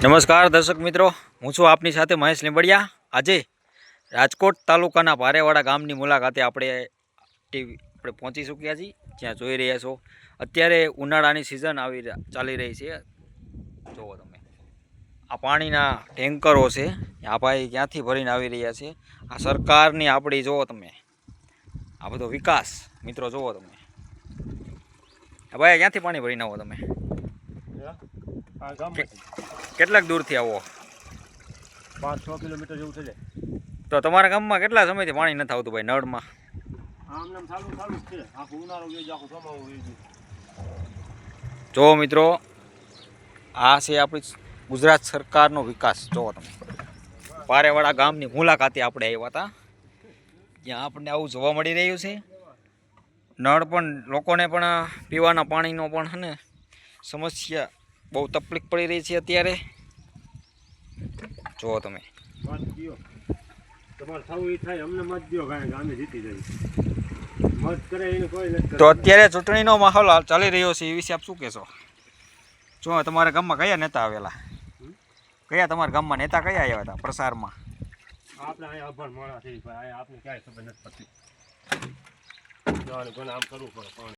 નમસ્કાર દર્શક મિત્રો, હું છું આપની સાથે મહેશ લીંબડિયા। આજે રાજકોટ તાલુકાના ભારેવાડા ગામની મુલાકાતે આપણે પહોંચી ચૂક્યા છીએ। જ્યાં જોઈ રહ્યા છો અત્યારે ઉનાળાની સિઝન ચાલી રહી છે। જુઓ તમે આ પાણીના ટેન્કરો છે, આ ભાઈ ક્યાંથી ભરીને આવી રહ્યા છે। આ સરકારની આપણી જુઓ તમે આ બધો વિકાસ મિત્રો જુઓ તમે। આ ભાઈ ક્યાંથી પાણી ભરીને આવો તમે? કેટલાક દૂરથી આવો? 5-6 કિલોમીટર જેવું થઈ જાય। તો તમારા ગામમાં કેટલા સમયથી પાણી નથી આવતું ભાઈ નળમાં? આમ ચાલુ જ છે, આખું ઉનાળો ગયો, આખું ચોમાસું ગયું। જો મિત્રો આ છે આપણી ગુજરાત સરકારનો વિકાસ। જુઓ તમે ભારેવાડા ગામની મુલાકાતે આપણે આવ્યા હતા, જ્યાં આપણને આવું જોવા મળી રહ્યું છે। નળ પણ લોકોને પણ પીવાના પાણીનો પણ છે ને સમસ્યા બહુ તકલીફ પડી રહી છે અત્યારે। જુઓ તમે તો અત્યારે ચૂંટણીનો માહોલ ચાલી રહ્યો છે, એ વિશે આપ શું કહેશો? જો તમારા ગામમાં કયા નેતા આવેલા? કયા તમારા ગામમાં નેતા કયા આવ્યા હતા પ્રસારમાં? આપણે અહીંયા અભણ માણસ છે ભાઈ, આપણે ક્યાંય ખબર નથી પડતી। આમ કરવું પડે।